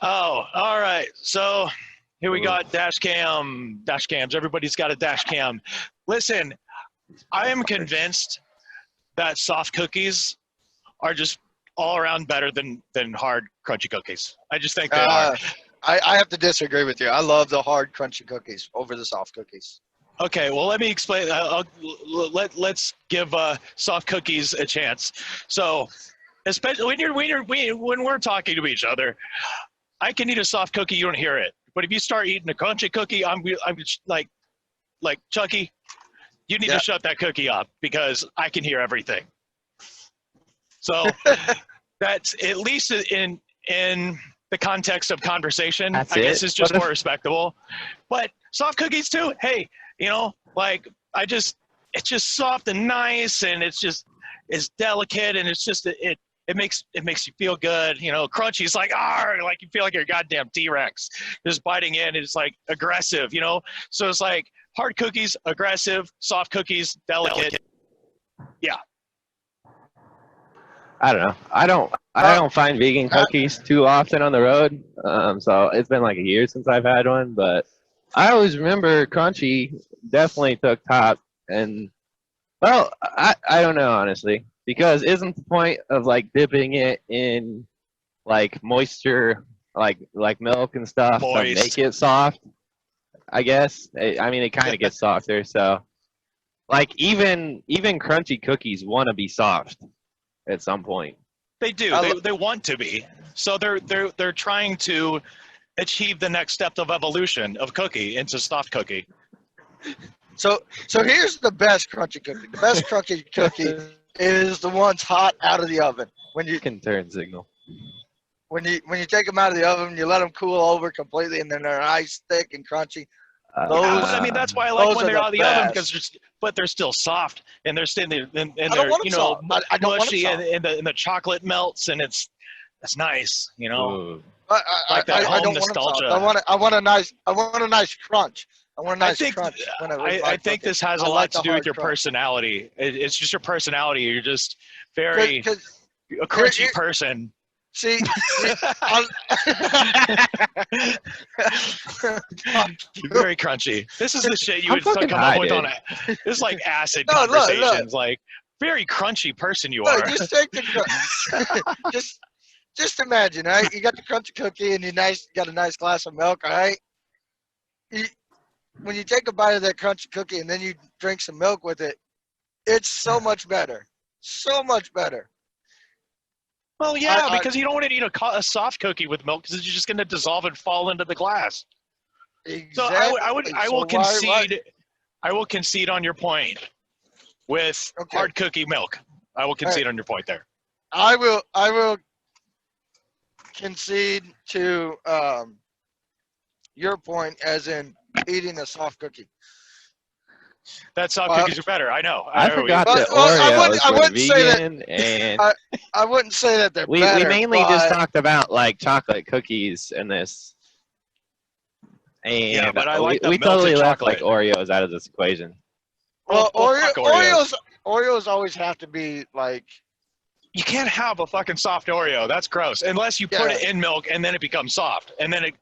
Oh, all right. So here we got dash cams. Everybody's got a dash cam. Listen, I am convinced that soft cookies are just all around better than hard crunchy cookies. I just think they are. I have to disagree with you. I love the hard crunchy cookies over the soft cookies. Okay, well, let me explain. Let's give soft cookies a chance. So, especially when we're talking to each other, I can eat a soft cookie, you don't hear it. But if you start eating a crunchy cookie, I'm like Chucky, you need to shut that cookie up because I can hear everything. So that's at least in the context of conversation. I guess it's just more respectable. But soft cookies too. Hey, you know, like it's just soft and nice, and it's delicate, and it's just it makes you feel good. You know, crunchy is like like you feel like you're a goddamn T-Rex just biting in. It's like aggressive, you know. So it's like hard cookies aggressive, soft cookies delicate. Yeah. I don't know. I don't find vegan cookies too often on the road. So it's been like a year since I've had one, but I always remember crunchy definitely took top. And well, I don't know honestly, because isn't the point of like dipping it in like moisture, like milk and stuff to make it soft? I guess. I mean, it kind of gets softer. So like even crunchy cookies want to be soft at some point. They do. They want to be. So they're trying to achieve the next step of evolution of cookie into soft cookie. So here's the best crunchy cookie. The best crunchy cookie is the ones hot out of the oven. When you can turn signal. When you take them out of the oven, you let them cool over completely, and then they're nice, thick, and crunchy. I mean, that's why I like when they're out of the oven, but they're still soft, and they're they're mushy, and the chocolate melts, and it's nice, you know. Like that home nostalgia. I want a nice crunch. I want a nice crunch. I think this has a lot to do with your personality. It's just your personality. You're just very a crunchy person. See, you're very crunchy. This is the shit you would come up with on this is like acid conversations. Like very crunchy person you are. Just take the just imagine, right? You got the crunchy cookie and you got a nice glass of milk, all right? When you take a bite of that crunchy cookie and then you drink some milk with it, it's so much better. So much better. Well, yeah, because you don't want to eat a soft cookie with milk because it's just going to dissolve and fall into the glass. Exactly. So I will concede. I will concede on your point with hard cookie milk. I will concede on your point there. I will concede to your point as in eating a soft cookie. That soft cookies are better. I know. I forgot that Oreos were vegan, and I wouldn't say that they're better. We mainly just talked about like chocolate cookies in this, and but I like we totally left like Oreos out of this equation. Well, Oreos always have to be like. You can't have a fucking soft Oreo. That's gross. Unless you put it in milk and then it becomes soft, and then it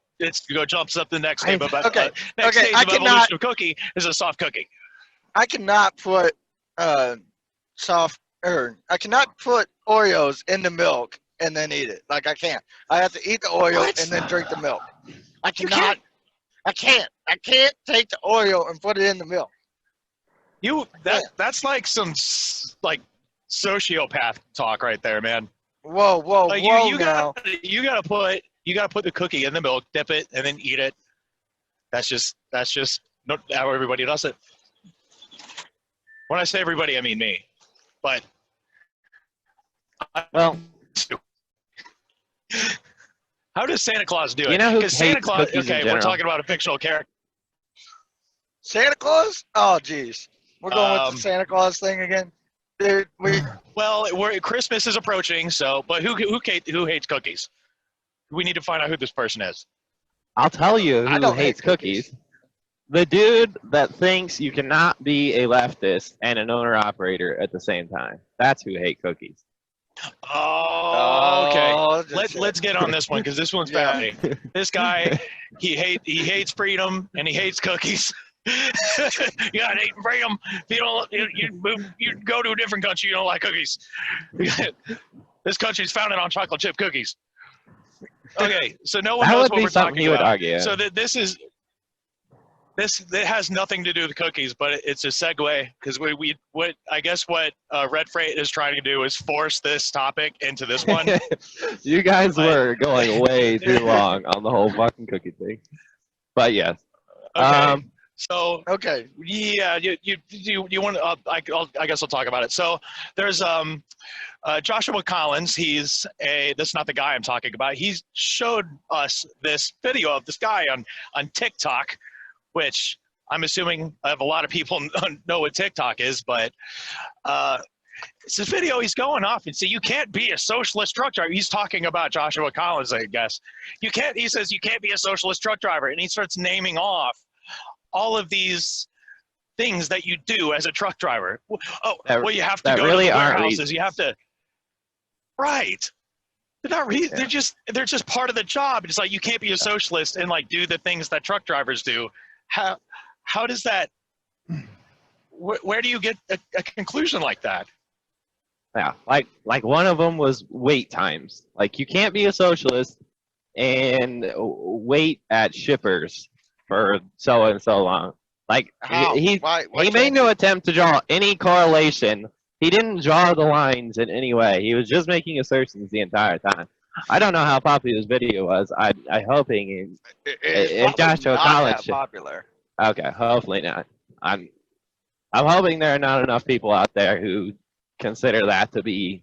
jumps up the next stage. Next stage of evolution of cookie is a soft cookie. I cannot put I cannot put Oreos in the milk and then eat it. Like I can't. I have to eat the Oreo and then drink the milk. I cannot. I can't take the Oreo and put it in the milk. That's like some like sociopath talk right there, man. Whoa, like you gotta put the cookie in the milk, dip it, and then eat it. That's just not how everybody does it. When I say everybody, I mean me. But well, how does Santa Claus do it? You know who hates Santa Claus? Okay, we're talking about a fictional character. Santa Claus? Oh, geez, we're going with the Santa Claus thing again. Dude, Christmas is approaching, but who hates cookies? We need to find out who this person is. I'll tell you who hates cookies. The dude that thinks you cannot be a leftist and an owner-operator at the same time. That's who hates cookies. Oh, okay. Just Let's get on this one because this one's Yeah. found me. This guy, he hates freedom and he hates cookies. You got hate freedom. If you don't, you go to a different country. You don't like cookies. This country's founded on chocolate chip cookies. Okay, so no one That knows would what be we're something talking you would about. argue. So that this it has nothing to do with cookies, but it's a segue because what Red Freight is trying to do is force this topic into this one. You guys But- were going way too long on the whole fucking cookie thing. But yes. Okay. So Okay. yeah, you want I guess I'll talk about it. So there's Joshua Collins. This is not the guy I'm talking about. He showed us this video of this guy on TikTok, which I'm assuming a lot of people know what TikTok is, but it's this video he's going off and say you can't be a socialist truck driver. He's talking about Joshua Collins, I guess. He says you can't be a socialist truck driver, and he starts naming off all of these things that you do as a truck driver. Oh, well, you have to go really to the aren't warehouses. You have to, right? They're not. Yeah. They're just part of the job. It's like you can't be a socialist and like do the things that truck drivers do. How does that? Where do you get a conclusion like that? Yeah, like one of them was wait times. Like you can't be a socialist and wait at shippers for so and so long. Like How? he Why made can't no you- attempt to draw any correlation. He didn't draw the lines in any way. He was just making assertions the entire time. I don't know how popular this video was. I'm hoping It's if probably Joshua not Collins that should- popular. okay, hopefully not. I'm hoping there are not enough people out there who consider that to be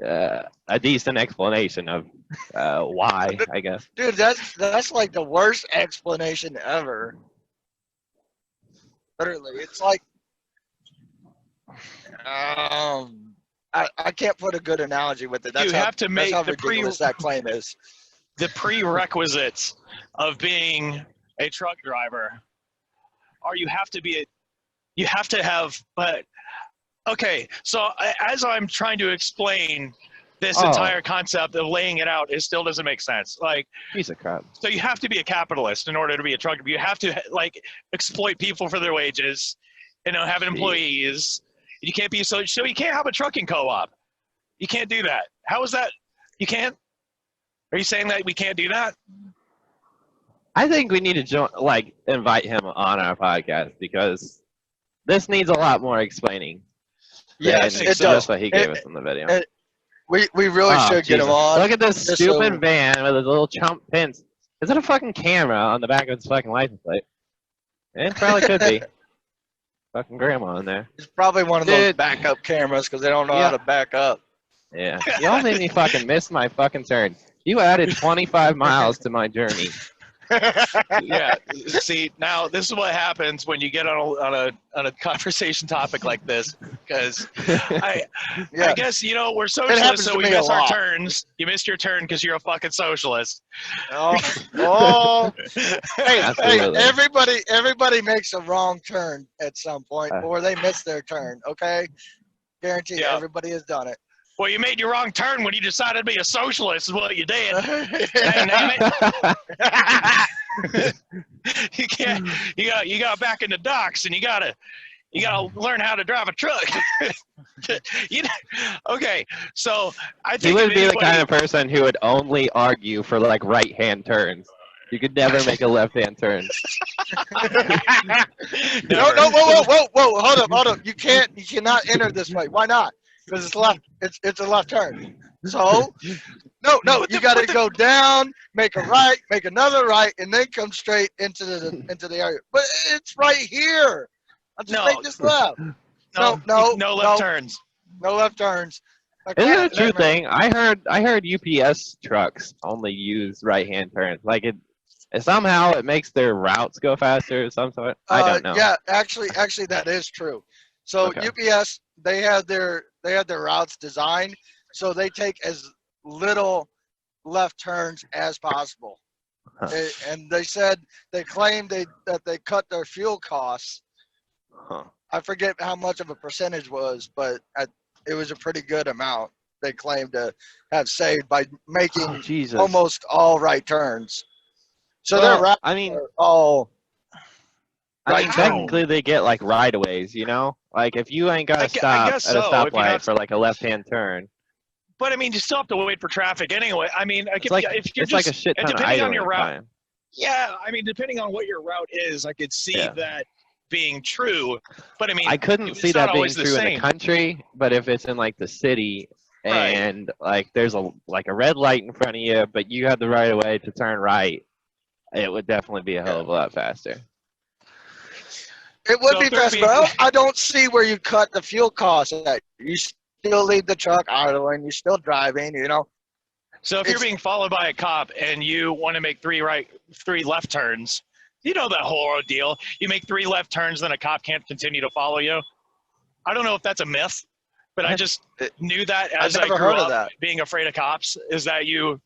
a decent explanation of why, I guess. Dude, that's like the worst explanation ever. Literally, it's like, I can't put a good analogy with it. That's You have to make that's how the ridiculous that claim is. The prerequisites of being a truck driver are you have to have, but okay, so as I'm trying to explain this entire concept of laying it out, it still doesn't make sense. Like, Piece of crap. so you have to be a capitalist in order to be a truck driver. You have to like exploit people for their wages, have employees. You can't be so you can't have a trucking co-op. You can't do that. How is that? You can't? Are you saying that we can't do that? I think we need to invite him on our podcast because this needs a lot more explaining. Yes, than it just does. what he gave us in the video. We really Oh, should get him Jesus. on. Look at this just stupid so- van with his little chump pins. Is it a fucking camera on the back of his fucking license plate? It probably could be. Fucking grandma in there. It's probably one of those Dude. backup cameras because they don't know Yeah. how to back up. Yeah. Y'all made me fucking miss my fucking turn. You added 25 miles to my journey. Yeah. See, now this is what happens when you get on a conversation topic like this, because I guess we're happens socialists, so to we me a miss our lot. turns. You missed your turn because you're a fucking socialist. Oh, hey, Absolutely. everybody makes a wrong turn at some point, or they miss their turn. Okay, guarantee Yeah. everybody has done it. Well, you made your wrong turn when you decided to be a socialist. Is what you did. Damn it. You can't. You got back in the docks, and you gotta learn how to drive a truck. Okay, so I He think would if be the anybody- kind of person who would only argue for right-hand turns. You could never make a left-hand turn. No, whoa, hold up. You cannot enter this way. Why not? Because it's left. It's a left turn. So, no, you got to go down, make a right, make another right, and then come straight into the area. But it's right here. I'll just make this left. No left turns. No left turns. Isn't it a true thing? I heard UPS trucks only use right-hand turns. Like somehow it makes their routes go faster or some sort. I don't know. Yeah, actually, that is true. So Okay. UPS, they had their routes designed, so they take as little left turns as possible. Huh. And they claimed that they cut their fuel costs. Huh. I forget how much of a percentage was, but it was a pretty good amount. they claim to have saved by making Jesus. almost all right turns. So Well, their routes I mean, are all right turns. technically they get like right-of-ways, you know? Like if you ain't got to I stop guess at a so. If you're stoplight not, for like a left-hand turn, but I mean, you still have to wait for traffic anyway. I mean, like, it's like if you're it's like a just, shit and ton of depending on your idling route, time. yeah, I mean, depending on what your route is, I could see Yeah. that being true. But I mean, I couldn't it's see not that being always the true in the same. country, but if it's in like the city Right. and like there's a red light in front of you, but you have the right of way to turn right, it would definitely be a hell of a lot faster. It would So be if they're fast, being- but I don't see where you cut the fuel costs at. You still leave the truck idling. You're still driving, you know. So if you're It's- being followed by a cop and you want to make three left turns, you know that whole ordeal. You make 3 left turns, then a cop can't continue to follow you. I don't know if that's a myth, but I just knew that as I never grew heard of up that. being afraid of cops. Is that if Is you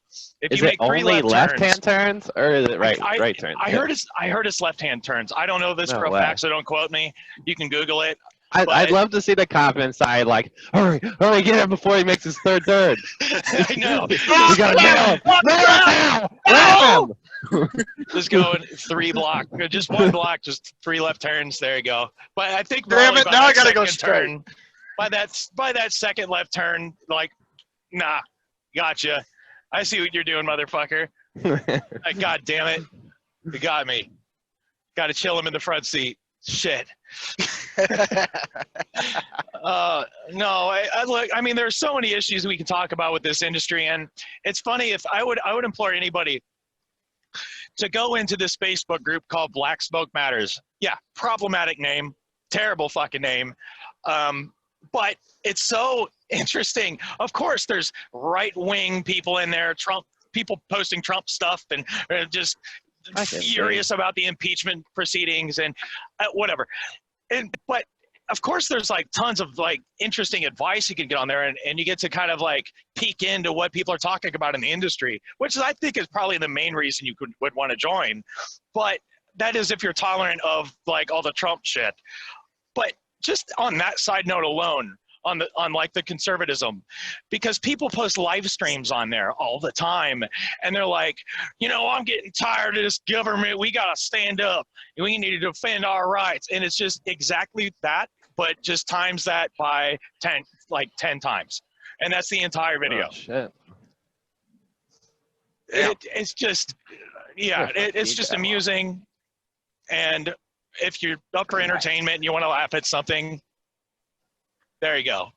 it make 3 only left turns, left-hand turns or is it right turns? I heard it's left-hand turns. I don't know this No for a way. fact, so don't quote me. You can Google it. I'd love to see the cop inside, like, hurry, get him before he makes his third turn. I know. We gotta nail him. Nail him! Just going 3 block, just 1 block, just 3 left turns. There you go. But I think Damn probably it, by now I that gotta go second straight. turn, by that second left turn, like, nah, gotcha. I see what you're doing, motherfucker. Like, God damn it, you got me. Got to chill him in the front seat. Shit. No, look. I mean, there's so many issues we can talk about with this industry, and it's funny. If I would implore anybody to go into this Facebook group called Black Smoke Matters. Yeah, problematic name, terrible fucking name, but it's so interesting. Of course, there's right-wing people in there, Trump people posting Trump stuff, and just furious about the impeachment proceedings and whatever. But of course there's like tons of like interesting advice you can get on there, and you get to kind of like peek into what people are talking about in the industry, which I think is probably the main reason you would want to join. But that is if you're tolerant of like all the Trump shit. But just on that side note alone, on like the conservatism, because people post live streams on there all the time, and they're like, you know, I'm getting tired of this government. We gotta stand up. We need to defend our rights. And it's just exactly that, but just times that by 10 times, and that's the entire video. Oh, shit. It's just, yeah, it's just amusing. And if you're up for entertainment and you want to laugh at something, there you go.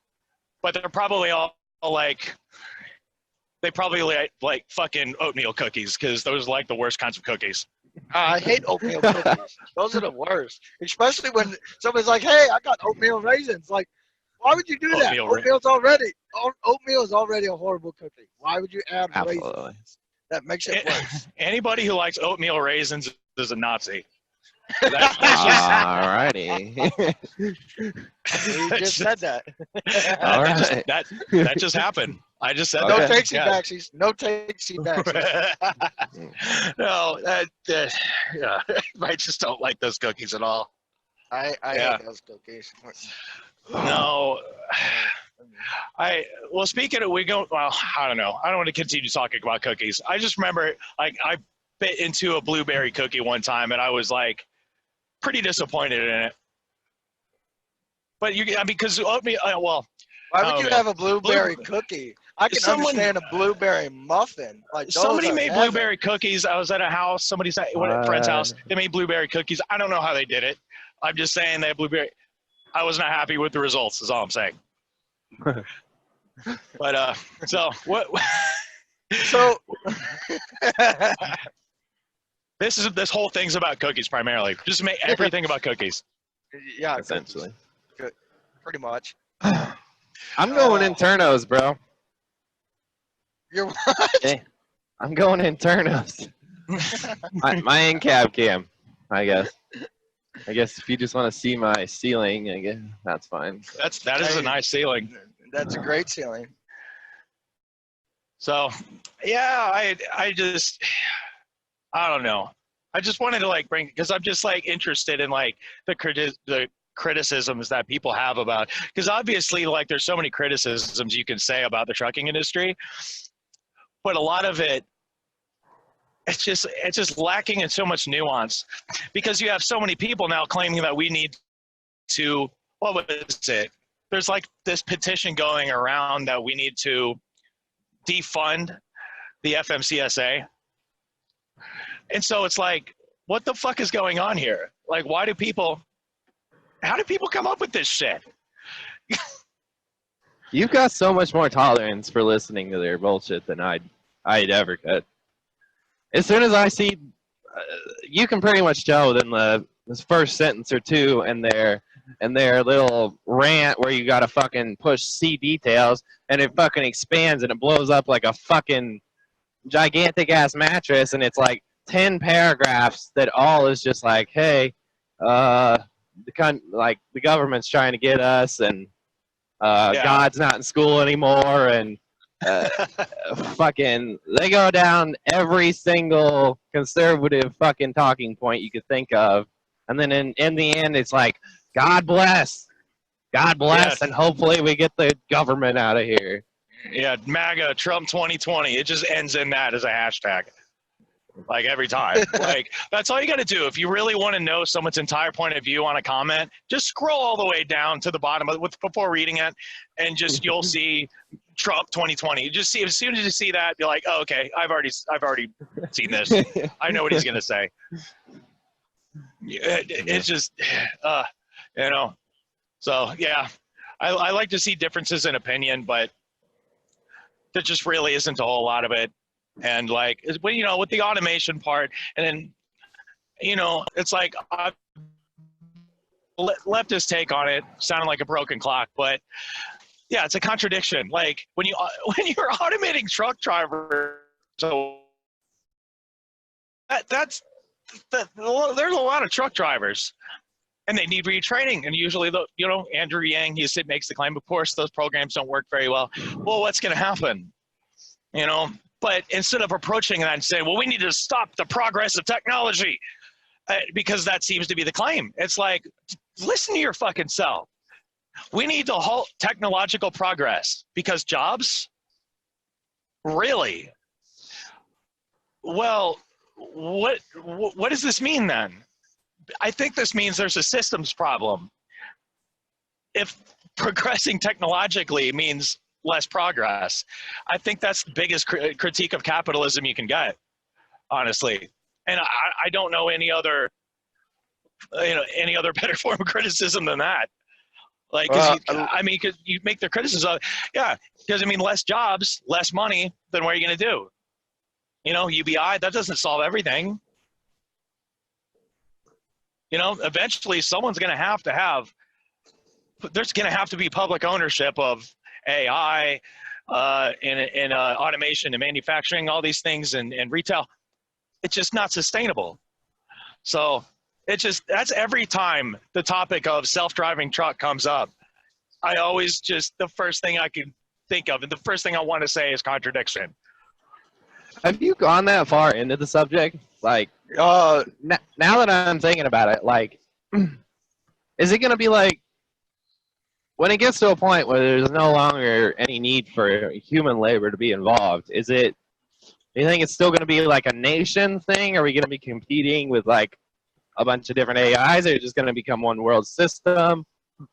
But they're probably all like, they probably like fucking oatmeal cookies, because those are like the worst kinds of cookies. I hate oatmeal cookies. Those are the worst. Especially when somebody's like, hey, I got oatmeal raisins. Like, why would you do that? Oatmeal is already a horrible cookie. Why would you add raisins? That makes it worse. Anybody who likes oatmeal raisins is a Nazi. Alrighty. You just said that. All right. That just happened. I just said No that. takesy backsies. No takesy backsies. No, yeah. I just don't like those cookies at all. I hate those cookies. No. Well, speaking of, I don't know. I don't want to continue talking about cookies. I just remember, like, I bit into a blueberry cookie one time, and I was like pretty disappointed in it. But because oatmeal, well. Why would you have a blueberry cookie? I can understand a blueberry muffin. Like somebody made blueberry cookies. I was at a house. Somebody's at a friend's house. They made blueberry cookies. I don't know how they did it. I'm just saying they had blueberry. I was not happy with the results. Is all I'm saying. But so what? So this whole thing's about cookies primarily. Just make everything about cookies. Yeah, essentially. Good. Pretty much. I'm going internos, bro. You're what? Okay. I'm going internos. my in-cab cam, I guess. I guess if you just want to see my ceiling, I guess that's fine. That is a nice ceiling. That's a great ceiling. So, yeah, I don't know. I just wanted to like bring, because I'm just like interested in like the criticisms that people have about, because obviously like there's so many criticisms you can say about the trucking industry, but a lot of it, it's just lacking in so much nuance, because you have so many people now claiming that we need to, what was it? There's like this petition going around that we need to defund the FMCSA. And so it's like, what the fuck is going on here? Like, how do people come up with this shit? You've got so much more tolerance for listening to their bullshit than I'd ever could. As soon as I see, you can pretty much tell in this first sentence or two in their little rant where you gotta fucking push C details and it fucking expands and it blows up like a fucking gigantic ass mattress, and it's like 10 paragraphs that all is just like, hey, the government's trying to get us, and God's not in school anymore, and fucking they go down every single conservative fucking talking point you could think of, and then in the end it's like, God bless, yes, and hopefully we get the government out of here. Yeah, MAGA Trump 2020. It just ends in that as a hashtag, like every time. Like that's all you got to do if you really want to know someone's entire point of view on a comment. Just scroll all the way down to the bottom of it before reading it, and just you'll see Trump 2020. You just see, as soon as you see that, you're like, oh, okay, I've already seen this. I know what he's gonna say. It's just, you know. So yeah, I like to see differences in opinion, but there just really isn't a whole lot of it. And like, you know, with the automation part, and then, you know, it's like leftist take on it sounded like a broken clock, but yeah, it's a contradiction. Like when you're automating truck drivers, so there's a lot of truck drivers, and they need retraining. And usually, you know, Andrew Yang, he makes the claim, of course, those programs don't work very well. Well, what's going to happen? You know, but instead of approaching that and saying, well, we need to stop the progress of technology, because that seems to be the claim. It's like, listen to your fucking self. We need to halt technological progress because jobs? Really? Well, what does this mean then? I think this means there's a systems problem. If progressing technologically means less progress, I think that's the biggest critique of capitalism you can get, honestly. And I don't know any other better form of criticism than that. Like, cause you make the criticism, yeah, because I mean, less jobs, less money, then what are you going to do? You know, UBI, that doesn't solve everything. You know, eventually someone's going to have, there's going to have to be public ownership of AI, in automation and manufacturing, all these things, and retail. It's just not sustainable. So that's every time the topic of self-driving truck comes up, I always the first thing I can think of and the first thing I want to say is contradiction. Have you gone that far into the subject? Like, now that I'm thinking about it, like, is it going to be like, when it gets to a point where there's no longer any need for human labor to be involved, do you think it's still going to be like a nation thing? Are we going to be competing with like a bunch of different AIs? Or is it just going to become one world system?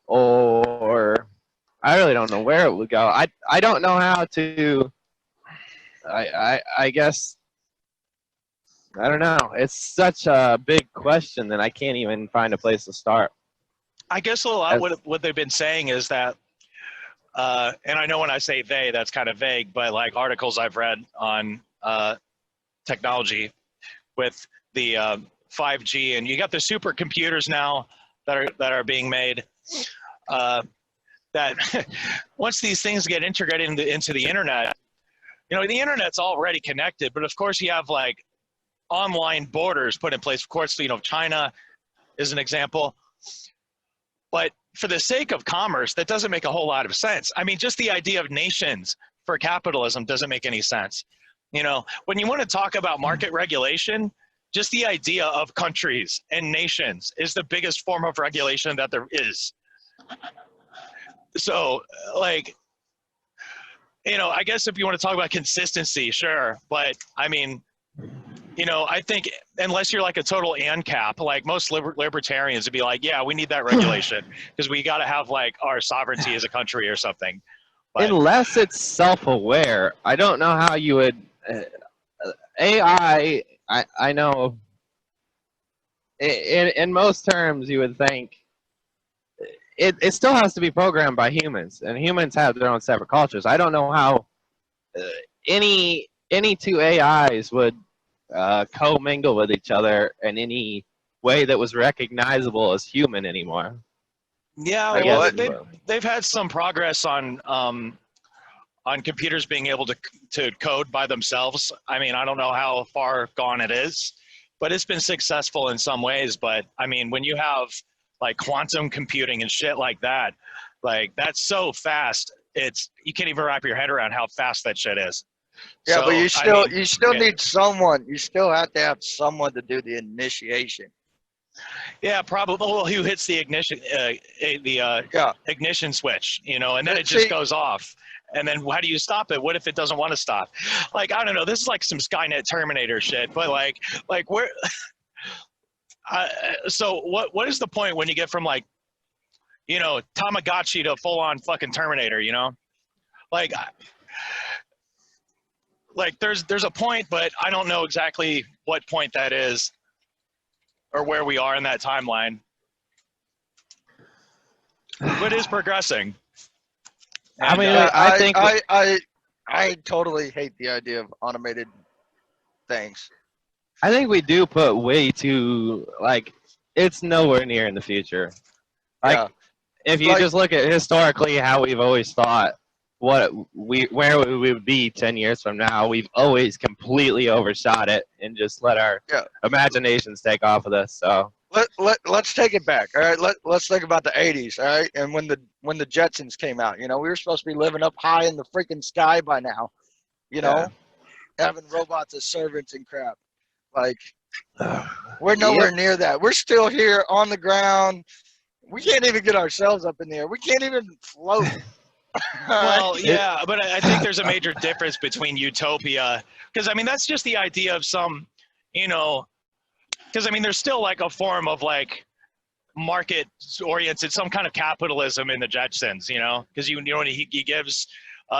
Or I really don't know where it would go. I don't know how to, I guess, I don't know. It's such a big question that I can't even find a place to start. I guess a lot what they've been saying is that, and I know when I say they, that's kind of vague, but like articles I've read on technology with the 5G, and you got the supercomputers now that are being made, that once these things get integrated into the internet, you know, the internet's already connected, but of course you have like online borders put in place. Of course, you know, China is an example. But for the sake of commerce, that doesn't make a whole lot of sense. I mean, just the idea of nations for capitalism doesn't make any sense. You know, when you want to talk about market regulation, just the idea of countries and nations is the biggest form of regulation that there is. So, like, you know, I guess if you want to talk about consistency, sure. But I mean, you know, I think unless you're like a total ANCAP, like most libertarians would be like, yeah, we need that regulation because we got to have like our sovereignty as a country or something. But, unless it's self-aware, I don't know how you would. AI, I know. In most terms, you would think it still has to be programmed by humans, and humans have their own separate cultures. I don't know how any two AIs would co-mingle with each other in any way that was recognizable as human anymore. yeah, I well, guess. they've had some progress on computers being able to code by themselves. I mean, I don't know how far gone it is, but it's been successful in some ways. But I mean, when you have like quantum computing and shit like that, like that's so fast, you can't even wrap your head around how fast that shit is. Yeah, So, but you still yeah. need someone. You still have to have someone to do the initiation. Yeah, probably. Well, who hits the ignition, Yeah. ignition switch, you know, and then it See- just goes off. And then how do you stop it? What if it doesn't want to stop? Like, I don't know. This is like some Skynet Terminator shit. But like where? So what is the point when you get from like, you know, Tamagotchi to full on fucking Terminator? You know, like there's a point, but I don't know exactly what point that is, or where we are in that timeline. But it is progressing. I mean, Yeah, I think I totally hate the idea of automated things. I think we do put way too, like, it's nowhere near in the future. Like, Yeah. if you Like- just look at historically how we've always thought where we would be 10 years from now, we've always completely overshot it and just let our Yeah. imaginations take off of this. So Let's take it back. All right, let's think about the 80s. All right, and when the Jetsons came out, you know, we were supposed to be living up high in the freaking sky by now. You know, having robots as servants and crap. Like, we're nowhere near that. We're still here on the ground. We can't even get ourselves up in the air. We can't even float. Well, yeah, but I think there's a major difference between Utopia, because I mean that's just the idea of some, you know, because I mean there's still like a form of like market oriented, some kind of capitalism in the Jetsons, you know, because you know when he gives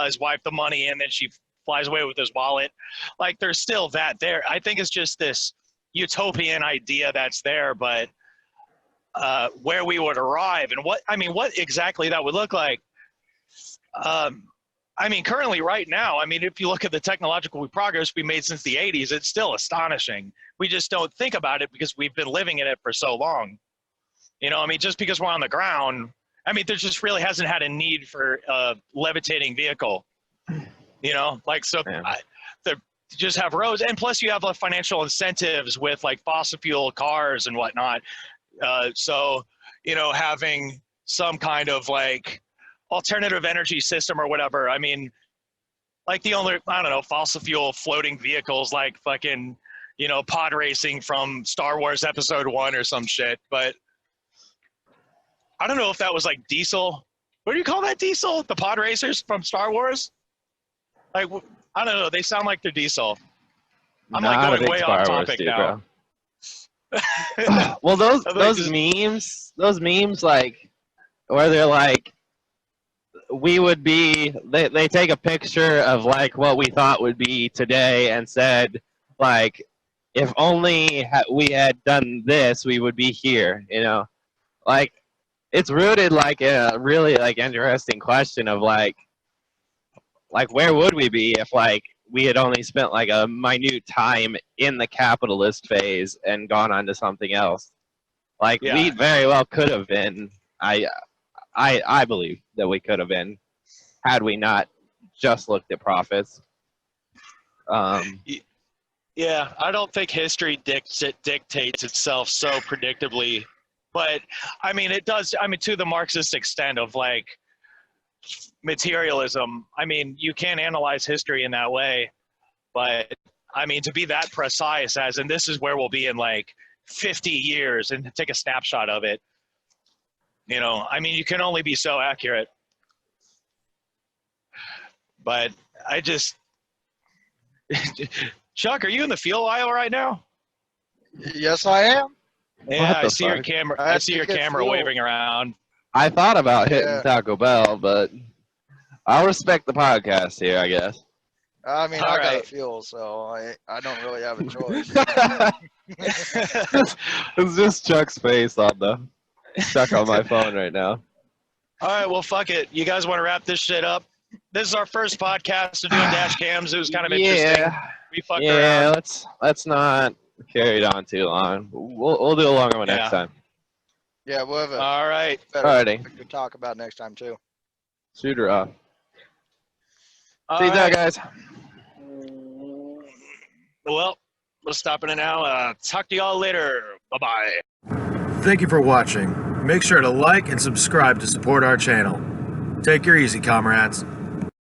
his wife the money and then she flies away with his wallet, like there's still that there. I think it's just this utopian idea that's there, but where we would arrive and what exactly that would look like. I mean, currently, right now, I mean, if you look at the technological progress we made since the 80s, it's still astonishing. We just don't think about it because we've been living in it for so long. You know, I mean, just because we're on the ground, I mean, there just really hasn't had a need for a levitating vehicle. You know, like, so just have roads. And plus, you have financial incentives with like fossil fuel cars and whatnot. So, you know, having some kind of like alternative energy system or whatever. I mean, like the only, I don't know, fossil fuel floating vehicles like fucking, you know, pod racing from Star Wars Episode 1 or some shit. But I don't know if that was like diesel. What do you call that, diesel? The pod racers from Star Wars? Like, I don't know. They sound like they're diesel. I'm like going way off topic now. Well, those memes like where they're like, we would be, they take a picture of like what we thought would be today and said like, if only we had done this, we would be here, you know. Like, it's rooted like in a really like interesting question of like where would we be if like we had only spent like a minute time in the capitalist phase and gone on to something else. Like, we very well could have been, I believe that we could have been, had we not just looked at profits. Yeah, I don't think history dictates itself so predictably, but I mean it does. I mean, to the Marxist extent of like materialism. I mean, you can't analyze history in that way, but I mean, to be that precise as, and this is where we'll be in like 50 years and take a snapshot of it. You know, I mean, you can only be so accurate. But I just, Chuck, are you in the field aisle right now? Yes, I am. Yeah, I the see your fuck? camera. I I see your think it's camera fuel. waving around. I thought about hitting Yeah. Taco Bell, but I'll respect the podcast here, I guess. I mean, All I got right. a fuel, so I don't really have a choice. It's just Chuck's face on my phone right now. All right, well, fuck it. You guys want to wrap this shit up? This is our first podcast of doing dash cams. It was kind of interesting. We fucked around. Let's not carry it on too long. We'll do a longer one next time. Yeah, we'll have a All right. better Alrighty. to talk about next time too. Shoot her off. All See you right. guys. Well, we'll stop it now. Talk to y'all later. Bye-bye. Thank you for watching. Make sure to like and subscribe to support our channel. Take her easy, comrades.